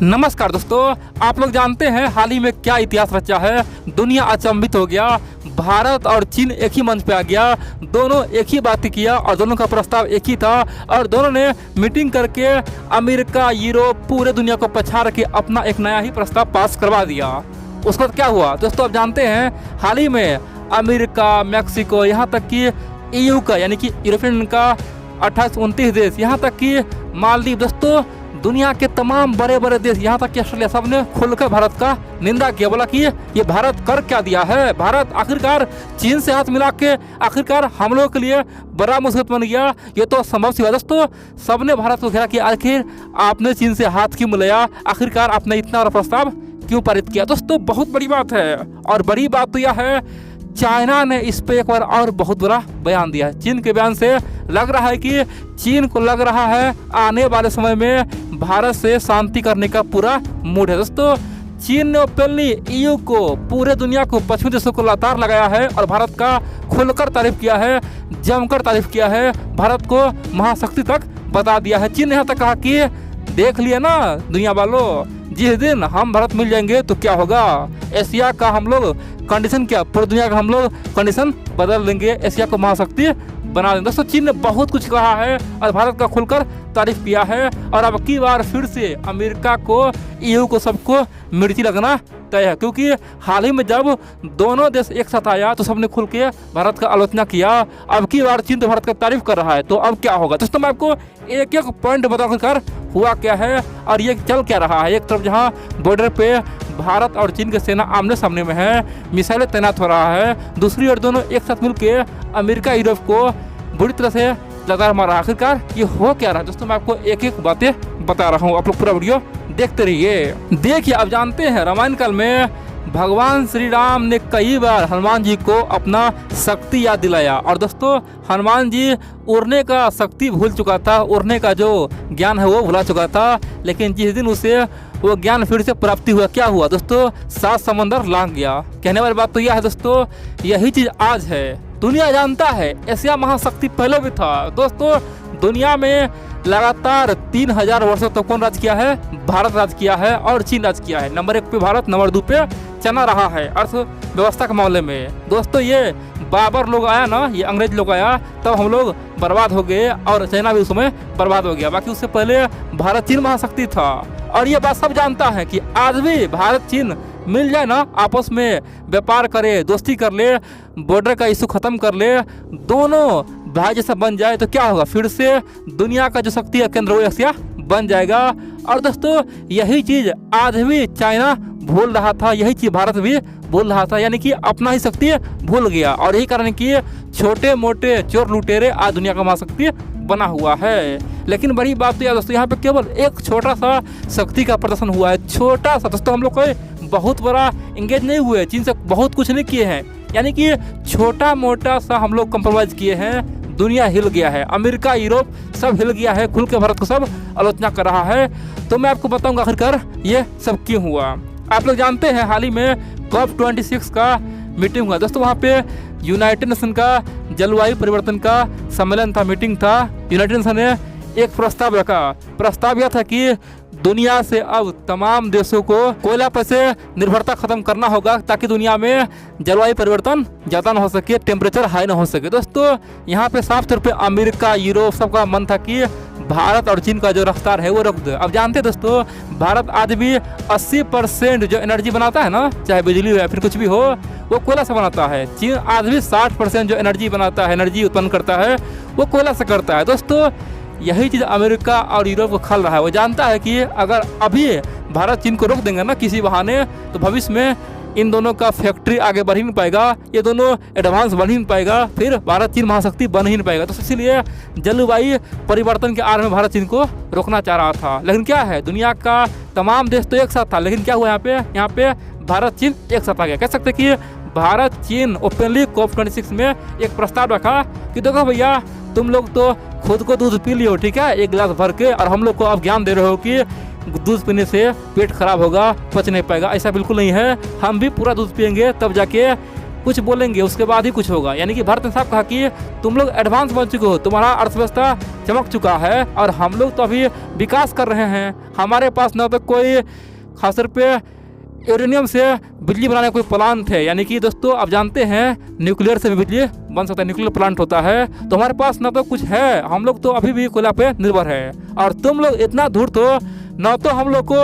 नमस्कार दोस्तों, आप लोग जानते हैं हाल ही में क्या इतिहास रचा है। दुनिया अचंभित हो गया। भारत और चीन एक ही मंच पे आ गया, दोनों एक ही बात किया और दोनों का प्रस्ताव एक ही था और दोनों ने मीटिंग करके अमेरिका, यूरोप, पूरे दुनिया को पछाड़ के अपना एक नया ही प्रस्ताव पास करवा दिया। उसके बाद क्या हुआ दोस्तों, आप जानते हैं हाल ही में अमेरिका, मैक्सिको, यहाँ तक कि EU का यानी कि यूरोपियन का 28-29 देश, यहाँ तक कि मालदीव, दोस्तों दुनिया के तमाम बड़े बड़े देश, यहाँ तक कि ऑस्ट्रेलिया, सब ने खुलकर भारत का निंदा किया। बोला कि ये भारत कर क्या दिया है। भारत आखिरकार चीन से हाथ मिला के आखिरकार हम लोगों के लिए बड़ा मुसीबत बन गया। ये तो संभव सी बात दोस्तों। सबने भारत को घेरा कि आखिर आपने चीन से हाथ क्यों मिलाया, आखिरकार आपने इतना बड़ा प्रस्ताव क्यों पारित किया। दोस्तों बहुत बड़ी बात है और बड़ी बात तो यह है, चाइना ने इस पे एक बार और बहुत बुरा बयान दिया है। चीन के बयान से लग रहा है कि चीन को लग रहा है आने वाले समय में भारत से शांति करने का पूरा मूड है। दोस्तों चीन ने ओपनली EU को, पूरे दुनिया को, पश्चिमी देशों को लातार लगाया है और भारत का खुलकर तारीफ किया है, जमकर तारीफ किया है, भारत को महाशक्ति तक बता दिया है। चीन ने यहाँ तक कहा कि देख लिया ना दुनिया वालों, जिस दिन हम भारत मिल जाएंगे तो क्या होगा, एशिया का हम लोग कंडीशन क्या, पूरी दुनिया का हम लोग कंडीशन बदल देंगे, एशिया को महाशक्ति बना देंगे। दोस्तों चीन ने बहुत कुछ कहा है और भारत का खुलकर तारीफ किया है और अब की बार फिर से अमेरिका को, EU को, सबको मिर्ची लगना तय है। क्योंकि हाल ही में जब दोनों देश एक साथ आया तो सबने खुल के भारत का आलोचना किया। अब की बार चीन तो भारत का तारीफ कर रहा है, तो अब क्या होगा दोस्तों, मैं आपको एक एक पॉइंट बताकर हुआ क्या है और ये चल क्या रहा है। एक तरफ जहाँ बॉर्डर पे भारत और चीन की सेना आमने सामने में है, मिसाइलें तैनात हो रहा है, दूसरी ओर दोनों एक साथ मिलकर अमेरिका, यूरोप को बुरी तरह से लगातार मारा। आखिरकार ये हो क्या रहा है दोस्तों, मैं आपको एक एक बातें बता रहा हूँ, आप लोग पूरा वीडियो देखते रहिए। देखिए, आप जानते हैं रामायण काल में भगवान श्री राम ने कई बार हनुमान जी को अपना शक्ति याद दिलाया और दोस्तों हनुमान जी उड़ने का शक्ति भूल चुका था, उड़ने का जो ज्ञान है वो भुला चुका था। लेकिन जिस दिन उसे वो ज्ञान फिर से प्राप्ति हुआ, क्या हुआ दोस्तों, 7 समंदर लांघ गया। कहने वाली बात तो यह है दोस्तों, यही चीज आज है। दुनिया जानता है एशिया महाशक्ति पहले भी था। दोस्तों दुनिया में लगातार 3000 वर्षों तक कौन राज किया है, भारत राज किया है और चीन राज किया है। नंबर 1 पे भारत, नंबर 2 पे चना रहा है अर्थव्यवस्था के मामले में। दोस्तों ये बाबर लोग आया ना, ये अंग्रेज लोग आया, तब हम लोग बर्बाद हो गए और चाइना भी उस समय बर्बाद हो गया। बाकी उससे पहले भारत चीन महाशक्ति था और ये बात सब जानता है कि आज भी भारत चीन मिल जाए ना, आपस में व्यापार करे, दोस्ती कर ले, बॉर्डर का इशू खत्म कर ले, दोनों भाई जैसा बन जाए तो क्या होगा, फिर से दुनिया का जो शक्ति केंद्र वो एशिया बन जाएगा। और दोस्तों यही चीज आज भी चाइना भूल रहा था, यही चीज भारत भी भूल रहा था, यानी कि अपना ही शक्ति भूल गया। और यही कारण कि छोटे मोटे चोर लुटेरे आज दुनिया का महाशक्ति बना हुआ है। लेकिन बड़ी बात तो यार दोस्तों, यहाँ पे केवल एक छोटा सा शक्ति का प्रदर्शन हुआ है, छोटा सा। दोस्तों हम लोग कोई बहुत बड़ा इंगेज नहीं हुए, चीन से बहुत कुछ नहीं किए हैं, यानी कि छोटा मोटा सा हम लोग कंप्रोमाइज किए हैं। दुनिया हिल गया है, अमेरिका, यूरोप सब हिल गया है, खुल के भारत को सब आलोचना कर रहा है। तो मैं आपको बताऊंगा आखिरकार ये सब क्यों हुआ। आप लोग जानते हैं हाल ही में COP26 का मीटिंग हुआ दोस्तों, वहाँ पे यूनाइटेड नेशन का जलवायु परिवर्तन का सम्मेलन था, मीटिंग था। यूनाइटेड नेशन ने एक प्रस्ताव रखा। प्रस्ताव यह था कि दुनिया से अब तमाम देशों को कोयला पर से निर्भरता खत्म करना होगा ताकि दुनिया में जलवायु परिवर्तन ज़्यादा ना हो सके, टेम्परेचर हाई ना हो सके। दोस्तों यहाँ पे साफ तौर पे अमेरिका, यूरोप सबका मन था कि भारत और चीन का जो रफ्तार है वो रोक दे। अब जानते हैं दोस्तों, भारत आज भी 80% जो एनर्जी बनाता है ना, चाहे बिजली हो या फिर कुछ भी हो, वो कोयला से बनाता है। चीन आज भी 60% जो एनर्जी बनाता है, एनर्जी उत्पन्न करता है, वो कोयला से करता है। दोस्तों यही चीज़ अमेरिका और यूरोप को खल रहा है। वो जानता है कि अगर अभी भारत चीन को रोक देंगे ना किसी बहाने, तो भविष्य में इन दोनों का फैक्ट्री आगे बढ़ ही नहीं पाएगा, ये दोनों एडवांस बढ़ ही नहीं पाएगा, फिर भारत चीन महाशक्ति बन ही नहीं पाएगा। तो इसीलिए जलवायु परिवर्तन के आड़ में भारत चीन को रोकना चाह रहा था। लेकिन क्या है, दुनिया का तमाम देश तो एक साथ था, लेकिन क्या हुआ यहाँ पे भारत चीन एक साथ आ गया। कह सकते कि भारत चीन ओपनली COP26 में एक प्रस्ताव रखा कि देखो भैया, तुम लोग तो खुद को दूध पी लियो, ठीक है, 1 गिलास भर के, और हम लोग को आप ज्ञान दे रहे हो कि दूध पीने से पेट खराब होगा, पच नहीं पाएगा। ऐसा बिल्कुल नहीं है, हम भी पूरा दूध पियेंगे तब जाके कुछ बोलेंगे उसके बाद ही कुछ होगा। यानी कि भारत ने साफ कहा कि तुम लोग एडवांस बन चुके हो, तुम्हारा अर्थव्यवस्था चमक चुका है और हम लोग तो अभी विकास कर रहे हैं, हमारे पास न तो कोई खासतौर पे यूरेनियम से बिजली बनाने का कोई प्लांट है। यानी कि दोस्तों आप जानते हैं न्यूक्लियर से भी बिजली बन सकता है, न्यूक्लियर प्लांट होता है, तो हमारे पास ना तो कुछ है, हम लोग तो अभी भी कोयला पे निर्भर है। और तुम लोग इतना धूर्त हो, ना तो हम लोग को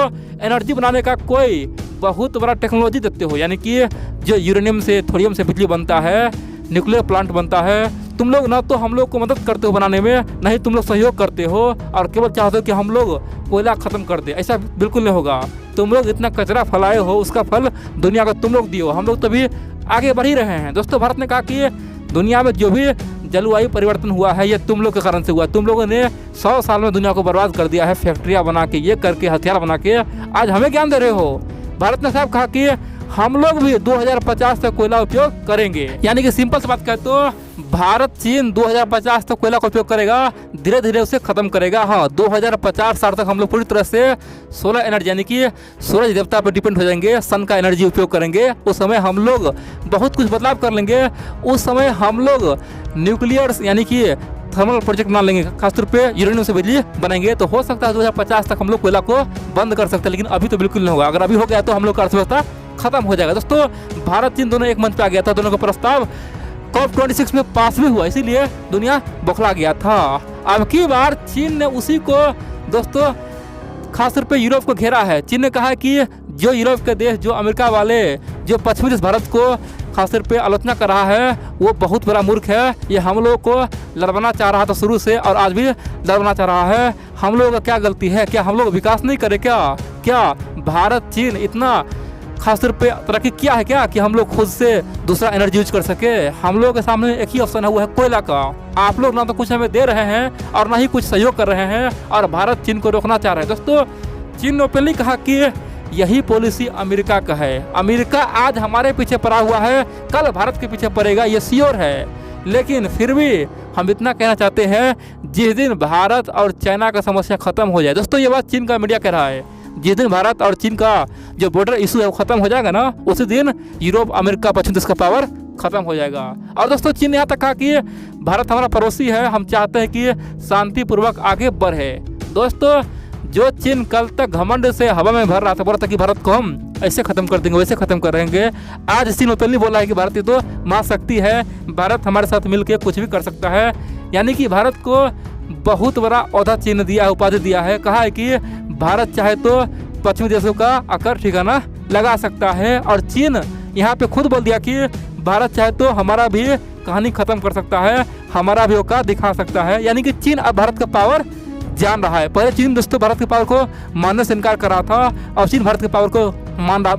एनर्जी बनाने का कोई बहुत बड़ा टेक्नोलॉजी देते हो, यानी कि जो यूरेनियम से थोरियम से बिजली बनता है, न्यूक्लियर प्लांट बनता है, तुम लोग ना तो हम लोग को मदद करते हो बनाने में, नहीं तुम लोग सहयोग करते हो और केवल चाहते हो कि हम लोग कोयला ख़त्म कर दे। ऐसा बिल्कुल नहीं होगा। तुम लोग इतना कचरा फैलाए हो, उसका फल दुनिया को तुम लोग दिए हो, हम लोग तो भी आगे बढ़ ही रहे हैं। दोस्तों भारत ने कहा कि दुनिया में जो भी जलवायु परिवर्तन हुआ है ये तुम लोग के कारण से हुआ, तुम लोगों ने 100 साल में दुनिया को बर्बाद कर दिया है, फैक्ट्रियाँ बना के, ये करके, हथियार बना के, आज हमें ज्ञान दे रहे हो। भारत ने साहब कहा कि हम लोग भी 2050 तक कोयला उपयोग करेंगे। यानी कि सिंपल सी बात कहें तो भारत चीन 2050 तक कोयला का उपयोग करेगा, धीरे धीरे उसे खत्म करेगा। हाँ, 2050 साल तक हम लोग पूरी तरह से सोलर एनर्जी यानी कि सूरज देवता पर डिपेंड हो जाएंगे, सन का एनर्जी उपयोग करेंगे। उस समय हम लोग बहुत कुछ बदलाव कर लेंगे। उस समय हम लोग न्यूक्लियर यानी कि थर्मल प्रोजेक्ट बना लेंगे, खासतौर पे यूरेनियम से बिजली बनाएंगे। तो हो सकता है 2050 तक हम लोग कोयला को बंद कर सकते हैं, लेकिन अभी तो बिल्कुल नहीं होगा। अगर अभी हो गया तो हम लोग का अर्थव्यवस्था खत्म हो जाएगा। दोस्तों भारत चीन दोनों एक मंच पे आ गया था, दोनों का प्रस्ताव COP26 में पास भी हुआ, इसीलिए दुनिया बौखला गया था। अब की बार चीन ने उसी को दोस्तों खासतौर पे यूरोप को घेरा है। चीन ने कहा कि जो यूरोप के देश, जो अमेरिका वाले, जो पश्चिमी देश भारत को खासतौर पे आलोचना कर रहा है, वो बहुत बड़ा मूर्ख है। ये हम लोगों को लड़वाना चाह रहा था शुरू से और आज भी लड़वाना चाह रहा है। हम लोगों का क्या गलती है? क्या हम लोग विकास नहीं करे? क्या भारत चीन इतना खासतौर पे तरक्की किया है क्या कि हम लोग खुद से दूसरा एनर्जी यूज कर सके? हम लोगों के सामने एक ही ऑप्शन है, वो है कोयला का। आप लोग ना तो कुछ हमें दे रहे हैं और ना ही कुछ सहयोग कर रहे हैं, और भारत चीन को रोकना चाह रहा है। दोस्तों चीन ने ओपनली कहा कि यही पॉलिसी अमेरिका का है। अमेरिका आज हमारे पीछे पड़ा हुआ है, कल भारत के पीछे पड़ेगा, ये श्योर है। लेकिन फिर भी हम इतना कहना चाहते हैं, जिस दिन भारत और चाइना का समस्या खत्म हो जाए, दोस्तों ये बात चीन का मीडिया कह रहा है, जिस दिन भारत और चीन का जो बॉर्डर इशू है वो खत्म हो जाएगा ना, उसी दिन यूरोप, अमेरिका, पश्चिम देश का पावर खत्म हो जाएगा। और दोस्तों चीन ने यहाँ तक कहा कि भारत हमारा पड़ोसी है, हम चाहते हैं कि शांतिपूर्वक आगे बढ़े। दोस्तों जो चीन कल तक घमंड से हवा में भर रहा था, बोला था कि भारत को हम ऐसे खत्म कर देंगे, वैसे खत्म करेंगे, आज चीन ओपनली बोला है कि भारत तो महाशक्ति है, भारत हमारे साथ मिलकर कुछ भी कर सकता है। यानी कि भारत को बहुत बड़ा ओहदा चीन दिया है, उपाधि दिया है। कहा है कि भारत चाहे तो पश्चिमी देशों का आकर ठिकाना लगा सकता है, और चीन यहाँ पे खुद बोल दिया कि भारत चाहे तो हमारा भी कहानी खत्म कर सकता है, हमारा भी औकात दिखा सकता है। यानी कि चीन अब भारत का पावर जान रहा है। पहले चीन दोस्तों भारत के पावर को मानने से इनकार कर रहा था, और चीन भारत के पावर को मान रहा